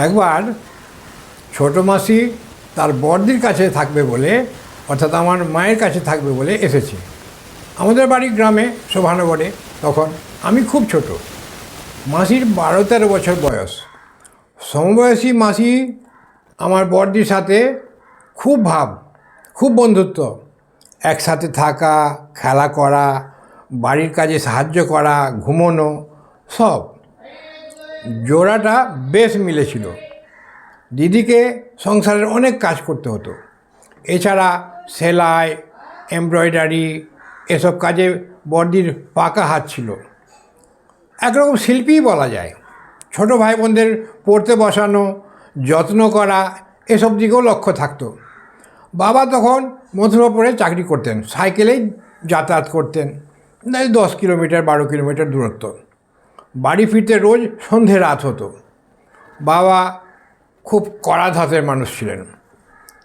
একবার ছোটো মাসি তার বড়দির কাছে থাকবে বলে, অর্থাৎ আমার মায়ের কাছে থাকবে বলে এসেছে। আমাদের বাড়ি গ্রামে শোভানগরে। তখন আমি খুব ছোট, মাসির 12-13 বছর বয়স। সমবয়সী মাসি আমার বড়দির সাথে খুব বন্ধুত্ব, একসাথে থাকা, খেলা করা, বাড়ির কাজে সাহায্য করা, ঘুমোনো, সব। জোড়াটা বেশ মিলেছিল। দিদিকে সংসারের অনেক কাজ করতে হতো। এছাড়া সেলাই, এমব্রয়ডারি এসব কাজে বড়দির পাকা হাত ছিল। একরকম শিল্পীই বলা যায়। ছোট ভাই বোনদের পড়তে বসানো, যত্ন করা এসব দিকেও লক্ষ্য থাকতো। বাবা তখন মথুরাপুরে চাকরি করতেন, সাইকেলেই যাতায়াত করতেন, 10 কিলোমিটার 12 কিলোমিটার দূরত্ব। বাড়ি ফিরতে রোজ সন্ধে রাত হতো। বাবা খুব কড়া ধাতের মানুষ ছিলেন।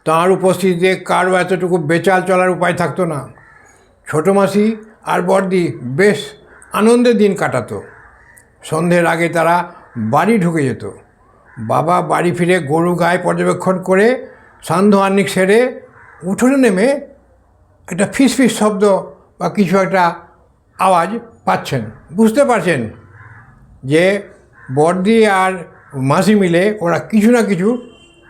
তাঁর উপস্থিতিতে কারও এতটুকু বেচাল চলার উপায় থাকতো না। ছোটো মাসি আর বড়দি বেশ আনন্দে দিন কাটাতো। সন্ধ্যের আগে তারা বাড়ি ঢুকে যেত। বাবা বাড়ি ফিরে গরু গায়ে পর্যবেক্ষণ করে সান্ধ্য আহ্নিক সেরে উঠোনে নেমে একটা ফিস শব্দ বা কিছু একটা আওয়াজ পাচ্ছেন, বুঝতে পারছেন যে বড়দি আর মাসি মিলে ওরা কিছু না কিছু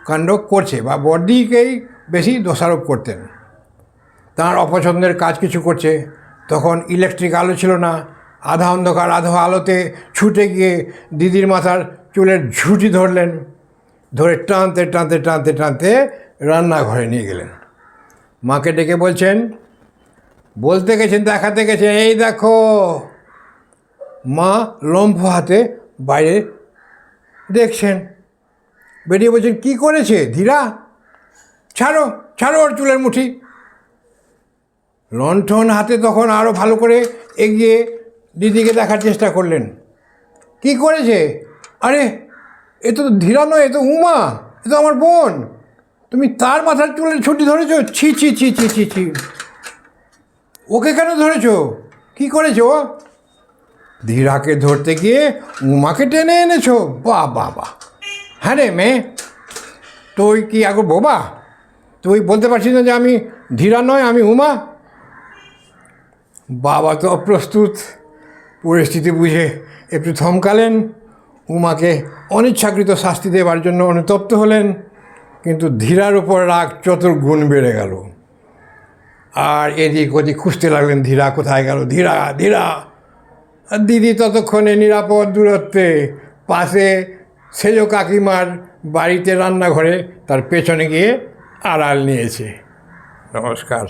কাণ্ড করছে, বা বড়দিকেই বেশি দোষারোপ করতেন। তার অপছন্দের কাজ কিছু করছে। তখন ইলেকট্রিক আলো ছিল না। আধা অন্ধকার আধা আলোতে ছুটে গিয়ে দিদির মাথার চুলের ঝুঁটি ধরলেন, ধরে টানতে টানতে টানতে টানতে রান্নাঘরে নিয়ে গেলেন। মাকে ডেকে বলতে গেছেন, দেখাতে গেছেন, এই দেখো। মা লম্ফ হাতে বাইরে দেখছেন। বেরিয়ে বলছেন, কি করেছে ধীরা? ছাড়ো ছাড়ো ওর চুলের মুঠি। লণ্ঠন হাতে তখন আরও ভালো করে এগিয়ে দিদিকে দেখার চেষ্টা করলেন। কি করেছে? আরে এ তো ধীরা নয়, এ তো উমা, এ তো আমার বোন। তুমি তার মাথার চুলের ছুটি ধরেছ? ছি ছি ছি ছি ছি ছি। ওকে কেন ধরেছ? কি করেছো? ধীরাকে ধরতে গিয়ে উমাকে টেনে এনেছো? বাহ বাহ বাহ। হ্যাঁ রে মেয়ে, তুই কি এখন বোবা? তুই বলতে পারছিস না যে আমি ধীরা নয়, আমি উমা? বাবা তো অপ্রস্তুত। পরিস্থিতি বুঝে একটু থমকালেন। উমাকে অনিচ্ছাকৃত শাস্তি দেওয়ার জন্য অনুতপ্ত হলেন। কিন্তু ধীরার উপর রাগ চতুর্গুণ বেড়ে গেল। আর এদিক ওদিক খুঁজতে লাগলেন, ধীরা কোথায় গেল, ধীরা ধীরা। আর দিদি ততক্ষণে নিরাপদ দূরত্বে পাশে সেজ কাকিমার বাড়িতে রান্নাঘরে তার পেছনে গিয়ে আড়াল নিয়েছে। নমস্কার।